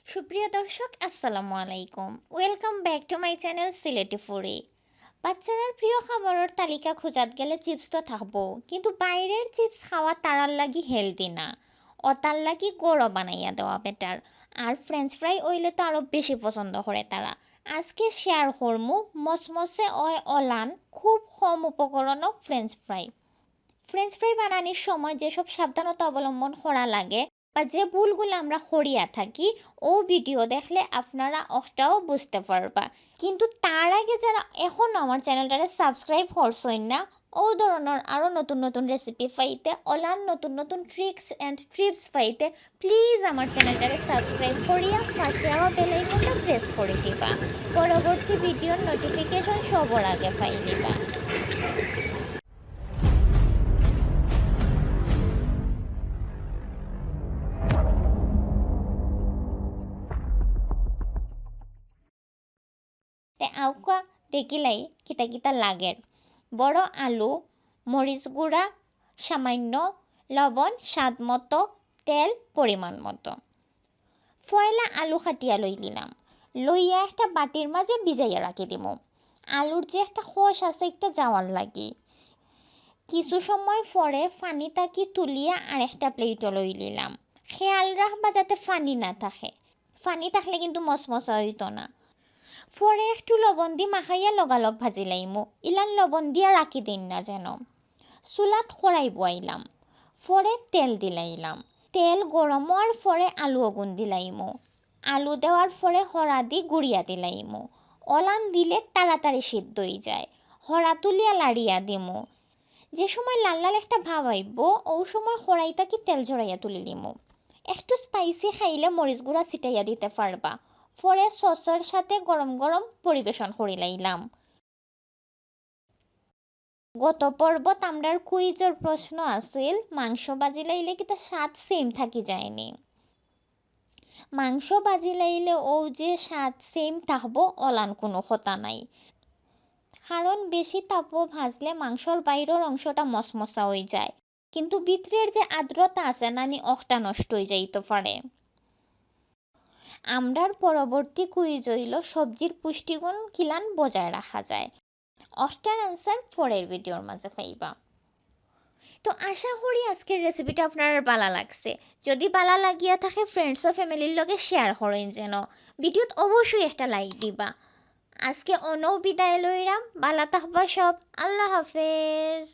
সুপ্রিয় দর্শক আসসালামু আলাইকুম, welcome back to my channel Sylheti foodie. বাচ্চারার প্রিয় খাবারের তালিকা খোঁজাত গেলে চিপস তো থাকবো, কিন্তু বাইরের চিপস খাওয়া তারার লাগি হেলদি না, অতার লাগি গড় বানাইয়া দেওয়া বেটার। আর ফ্রেঞ্চ ফ্রাই ওইলে তো আরও বেশি পছন্দ করে তারা। আজকে শেয়ার করমু মসমসে অলান খুব কম উপকরণও ফ্রেঞ্চ ফ্রাই বানানোর সময় যেসব সাবধানতা অবলম্বন করা লাগে বা যে ভুলগুলো আমরা করিয়া থাকি, ও ভিডিও দেখলে আপনারা ওটাও বুঝতে পারবা। কিন্তু তার আগে যারা এখনও আমার চ্যানেলটারে সাবস্ক্রাইব করছেন না, ও ধরনের আরও নতুন নতুন রেসিপি পাইতে, অলার নতুন নতুন ট্রিক্স অ্যান্ড ট্রিপস পাইতে প্লিজ আমার চ্যানেলটারে সাবস্ক্রাইব করিয়া পাশে আওয়া বেল আইকনটা প্রেস করে দিবা। পরবর্তী ভিডিওর নোটিফিকেশন সবার আগে পাই দিবা। তে আউকা দেখিলাই কিতা কিতা লাগের। বড় আলু, মরিচ গুঁড়া সামান্য, লবণ স্বাদ মতো, তেল পরিমাণ মতো। ফয়লা আলু কাটিয়া লইলাম, লইয়া একটা বাটির মাঝে ভিজাইয়া রাখি দিব। আলুর যে একটা খোস আছে একটা যাওয়ার লাগি। কিছু সময় পরে ফানি তাকি তুলিয়া আর একটা প্লেটও লই নিলাম। খেয়াল রাখবা যাতে ফানি না থাকে, ফানি থাকলে কিন্তু মশমশা হইতো না। পরে একটু লবণ দি মাখাইয়া লগালগ ভাজি লাইমু, ইলান লবণ দিয়া রাখি দিন না যেন। চুলাত খড়াই বয়াইলাম, পরে তেল দিলাইলাম। তেল গরম হওয়ার পরে আলু অগুন দিলাইমু। আলু দেওয়ার পরে হরা দি গুড়িয়া দিলাইমু। অলান দিলে তাড়াতাড়ি সিদ্ধ হয়ে যায়। হরা তুলিয়া লাড়িয়া দিমু। যে সময় লাল লাল একটা ভাব আইব, ও সময় খড়াইটা কি তেল ঝরাইয়া তুলি দিমু। একটু স্পাইসি খাইলে মরিচ গুঁড়া ছিটাইয়া দিতে পারবা। পরে সসের সাথে গরম গরম পরিবেশন করিলাইলাম। গত পর্বত আমরার কুইজের প্রশ্ন আছিল, মাংস বাজি লাইলে কি তা স্বাদ সেম থাকি যায়নি। মাংস বাজি লাইলে ও যে স্বাদ সেম থাকবো অলান কোনো কথা নাই, কারণ বেশি তাপও ভাজলে মাংসর বাইরের অংশটা মশমশা হয়ে যায়, কিন্তু ভিতরের যে আর্দ্রতা আছে নানি অখটা নষ্ট হয়ে যাইতে পারে। আমরার পরবর্তী কুইজ হইল সবজির পুষ্টিগুণ কিলান বজায় রাখা যায়। অষ্টার আনসার পরের ভিডিওর মাঝে পাইবা। তো আশা করি আজকের রেসিপিটা আপনার ভালো লাগছে। যদি ভালো লাগিয়া থাকে ফ্রেন্ডস ও ফ্যামিলির লগে শেয়ার করেন যেন। ভিডিওত অবশ্যই একটা লাইক দিবা। আজকে অনৌ বিদায় লইরাম, ভালো থাকবা সব, আল্লাহ হাফেজ।